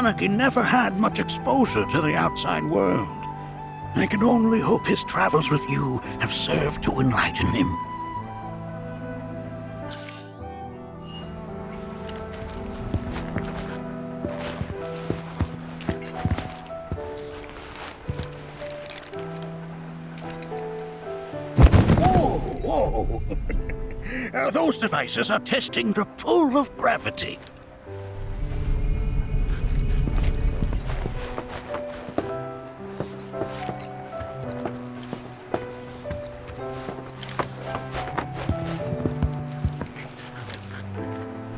Kaneki never had much exposure to the outside world. I can only hope his travels with you have served to enlighten him. Whoa! Those devices are testing the pull of gravity.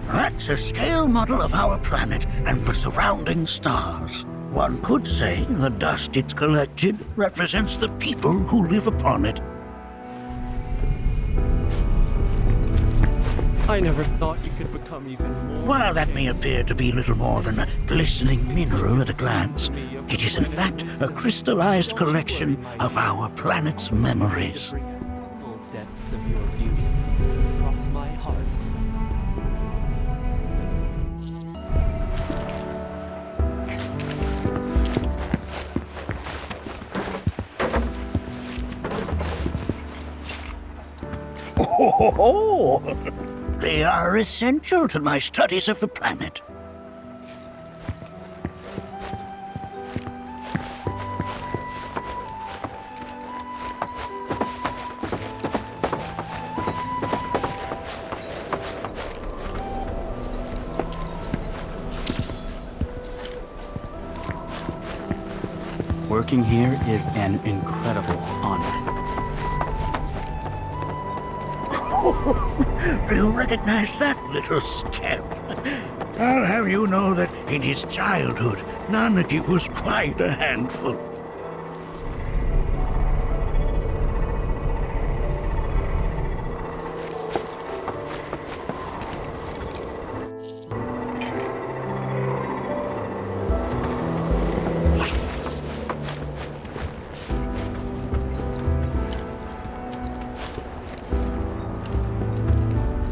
That's a scale model of our planet and the surrounding stars. One could say the dust it's collected represents the people who live upon it. I never thought you could become even more... While that may appear to be little more than a glistening mineral at a glance, it is in fact a crystallized collection of our planet's memories. The full depths of your beauty cross my heart. Oh, they are essential to my studies of the planet. Working here is an incredible honor. Do you recognize that little scamp? I'll have you know that in his childhood, Nanaki was quite a handful.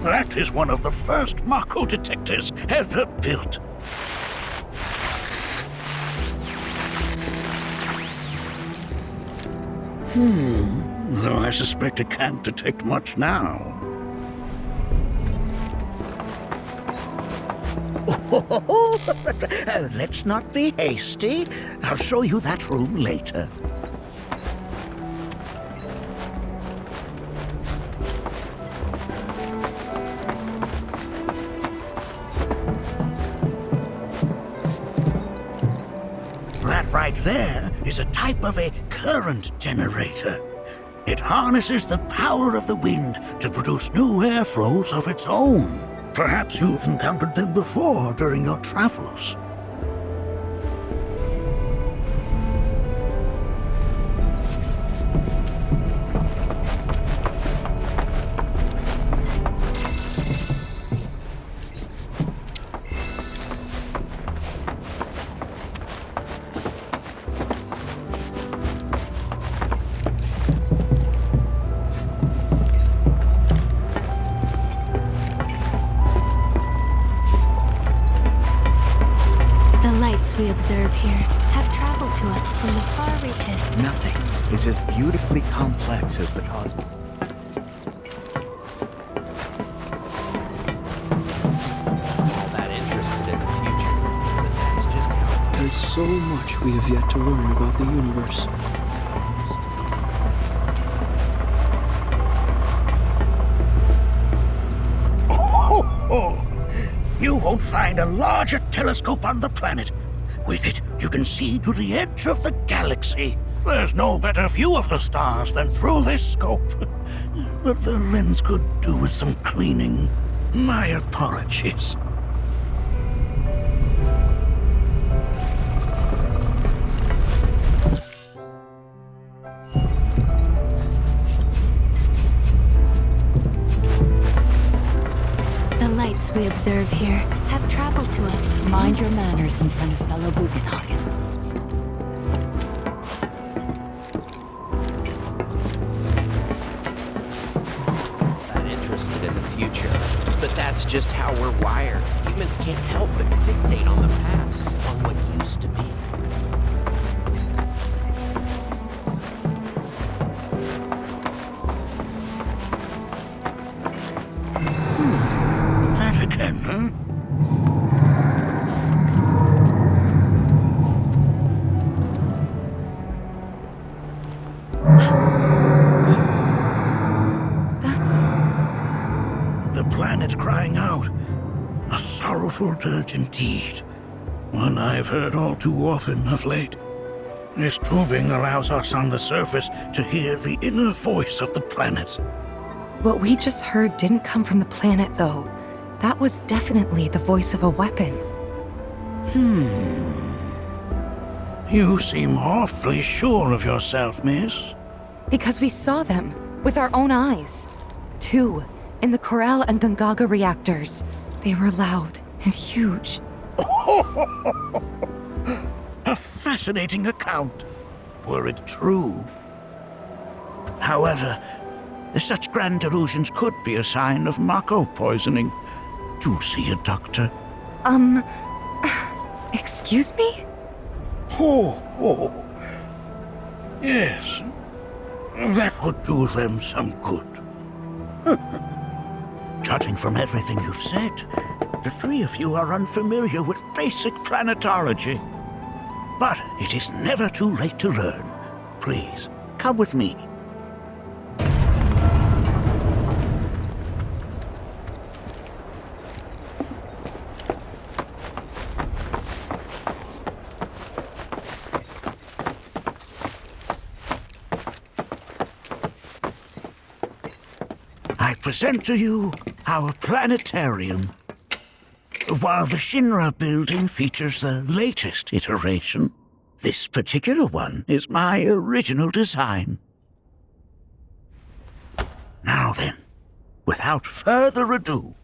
That is one of the first Mako detectors ever built. Though I suspect it can't detect much now. Let's not be hasty. I'll show you that room later. Right there is a type of a current generator. It harnesses the power of the wind to produce new airflows of its own. Perhaps you've encountered them before during your travels. We observe here have traveled to us from the far reaches. Nothing is as beautifully complex as the cosmos. That interested in the future, but that's just how... There's so much we have yet to learn about the universe. You won't find a larger telescope on the planet. With it, you can see to the edge of the galaxy. There's no better view of the stars than through this scope. But the lens could do with some cleaning. My apologies. The lights we observe here have traveled to us. Mind your manners in front of fellow Bugenhagen. Not interested in the future, but that's just how we're wired. Humans can't help but fixate on the past, on what used to be. That again, huh? That's... The planet crying out. A sorrowful dirge indeed. One I've heard all too often of late. This tubing allows us on the surface to hear the inner voice of the planet. What we just heard didn't come from the planet, though. That was definitely the voice of a weapon. You seem awfully sure of yourself, miss. Because we saw them, with our own eyes. 2, in the Corel and Gungaga reactors. They were loud and huge. A fascinating account, were it true. However, such grand delusions could be a sign of Mako poisoning. Do see a doctor. Excuse me? Oh. Yes. That would do them some good. Judging from everything you've said, the three of you are unfamiliar with basic planetology. But it is never too late to learn. Please, come with me. I present to you our planetarium. While the Shinra building features the latest iteration, this particular one is my original design. Now then, without further ado,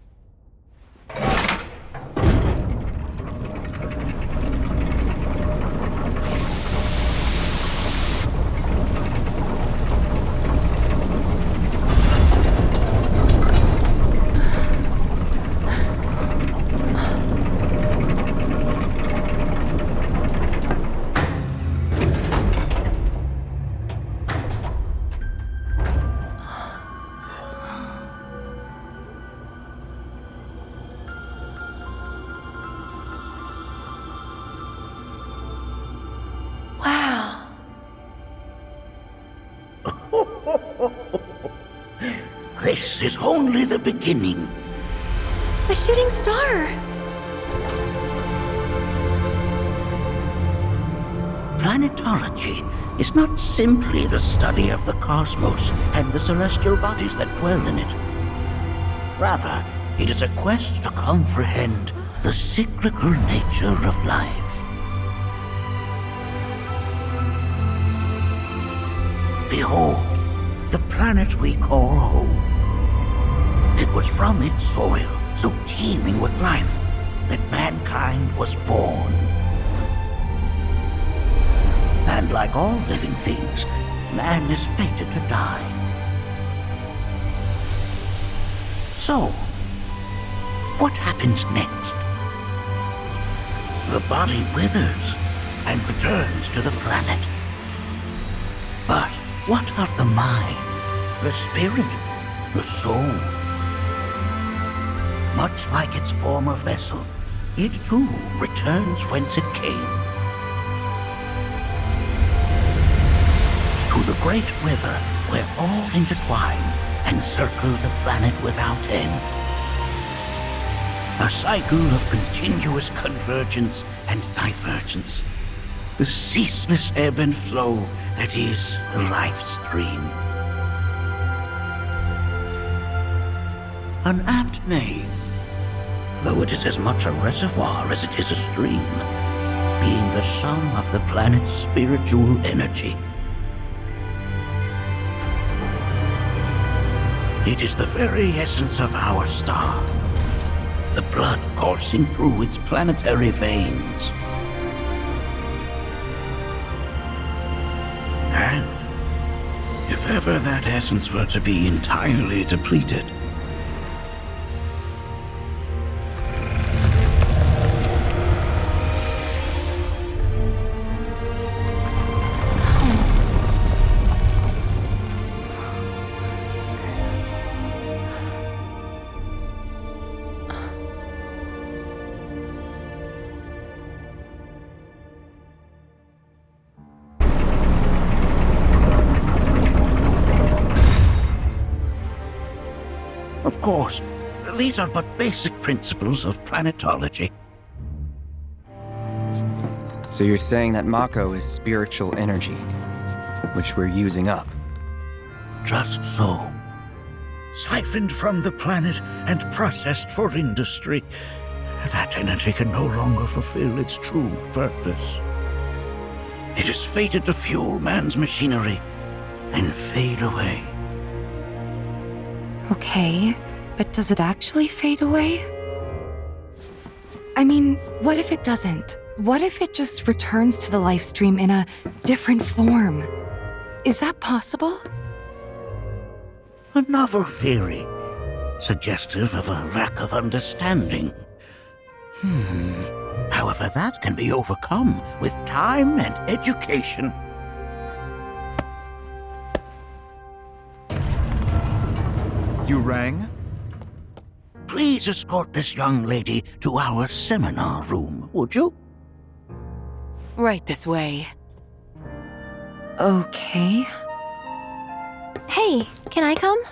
this is only the beginning. A shooting star! Planetology is not simply the study of the cosmos and the celestial bodies that dwell in it. Rather, it is a quest to comprehend the cyclical nature of life. Behold, the planet we call home. It was from its soil, so teeming with life, that mankind was born. And like all living things, man is fated to die. So, what happens next? The body withers and returns to the planet. But what of the mind, the spirit, the soul? Much like its former vessel, it too returns whence it came. To the great river where all intertwine and circle the planet without end. A cycle of continuous convergence and divergence. The ceaseless ebb and flow that is the life stream. An apt name, though it is as much a reservoir as it is a stream, being the sum of the planet's spiritual energy. It is the very essence of our star, the blood coursing through its planetary veins. And if ever that essence were to be entirely depleted, course, these are but basic principles of planetology. So you're saying that Mako is spiritual energy, which we're using up? Just so. Siphoned from the planet and processed for industry, that energy can no longer fulfill its true purpose. It is fated to fuel man's machinery, then fade away. Okay, but does it actually fade away? I mean, what if it doesn't? What if it just returns to the life stream in a different form? Is that possible? Another theory, suggestive of a lack of understanding. However, that can be overcome with time and education. You rang? Please escort this young lady to our seminar room, would you? Right this way. Okay. Hey, can I come?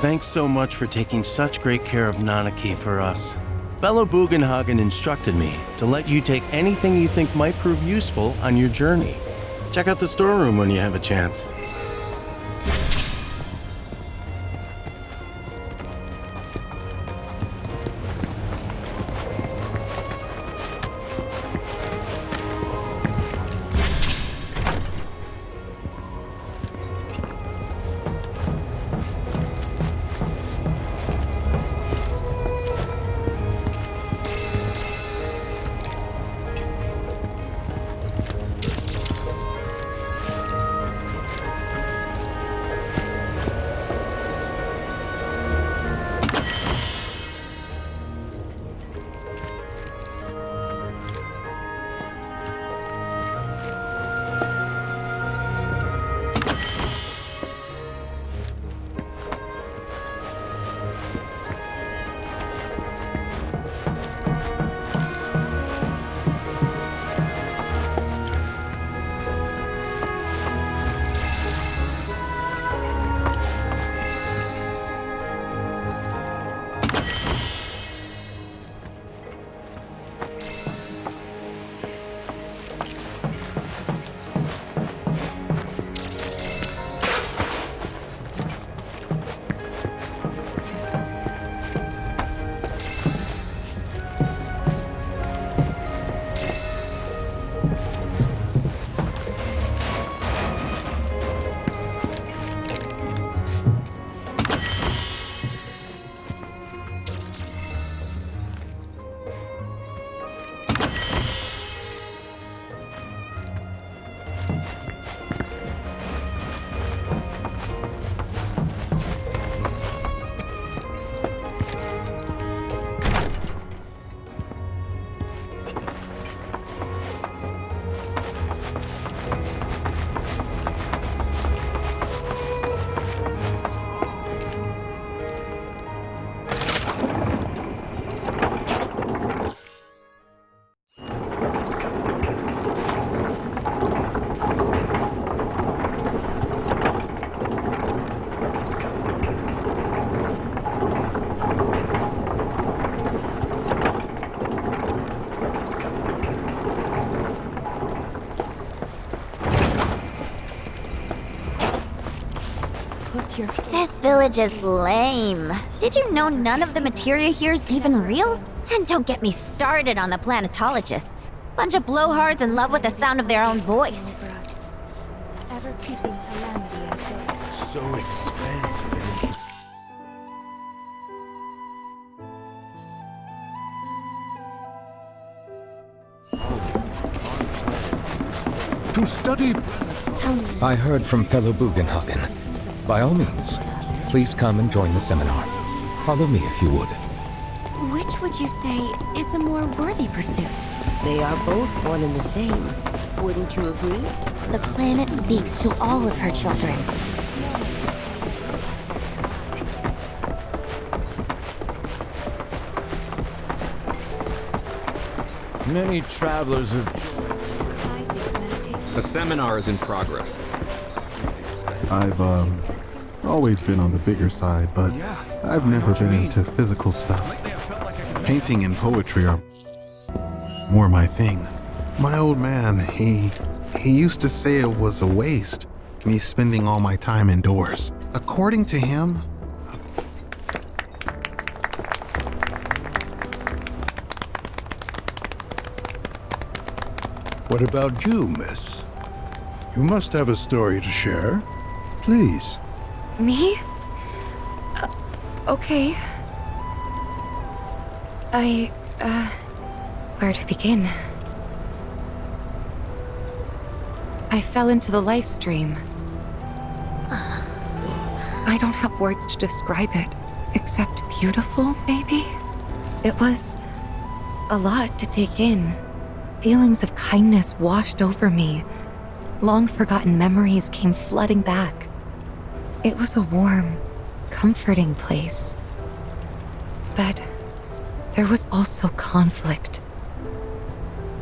Thanks so much for taking such great care of Nanaki for us. Fellow Bugenhagen instructed me to let you take anything you think might prove useful on your journey. Check out the storeroom when you have a chance. This village is lame. Did you know none of the materia here is even real? And don't get me started on the planetologists. Bunch of blowhards in love with the sound of their own voice. ever-creeping calamity at bay. So expansive and To study. Tell me. I heard from fellow Bugenhagen. By all means, please come and join the seminar. Follow me if you would. Which would you say is a more worthy pursuit? They are both one and the same. Wouldn't you agree? The planet speaks to all of her children. Many travelers have... I think meditation. The seminar is in progress. I've always been on the bigger side, but I've never been into physical stuff. Painting and poetry are more my thing. My old man, he used to say it was a waste, me spending all my time indoors. According to him, What about you, miss? You must have a story to share. Please. Me? Okay. Where to begin? I fell into the life stream. I don't have words to describe it, except beautiful, maybe? It was a lot to take in. Feelings of kindness washed over me. Long-forgotten memories came flooding back. It was a warm, comforting place. But there was also conflict.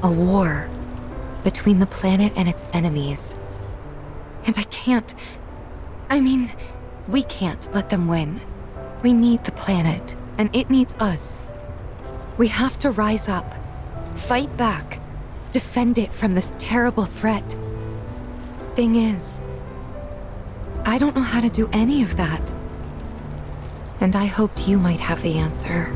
A war between the planet and its enemies. And we can't let them win. We need the planet, and it needs us. We have to rise up, fight back, defend it from this terrible threat. Thing is, I don't know how to do any of that. And I hoped you might have the answer.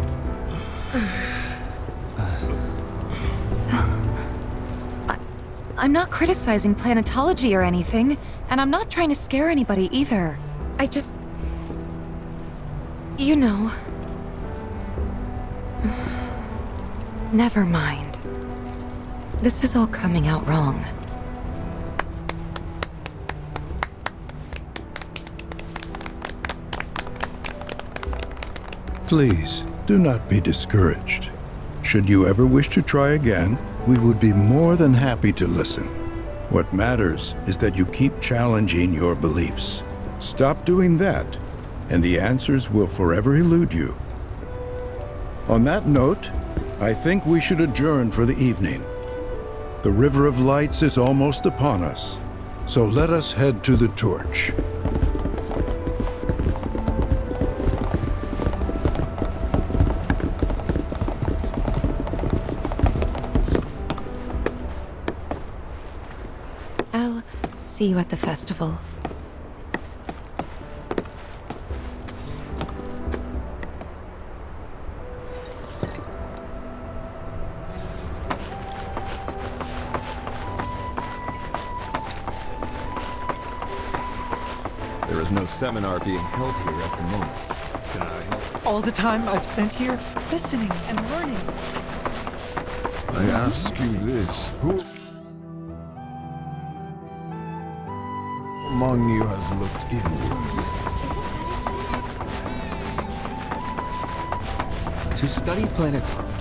I'm not criticizing planetology or anything, and I'm not trying to scare anybody either. I just... You know... Never mind. This is all coming out wrong. Please, do not be discouraged. Should you ever wish to try again, we would be more than happy to listen. What matters is that you keep challenging your beliefs. Stop doing that, and the answers will forever elude you. On that note, I think we should adjourn for the evening. The River of Lights is almost upon us, so let us head to the torch. I'll see you at the festival. There is no seminar being held here at the moment. Can I help? All the time I've spent here, listening and learning. I ask you this, who among you has looked inward? To study planetology.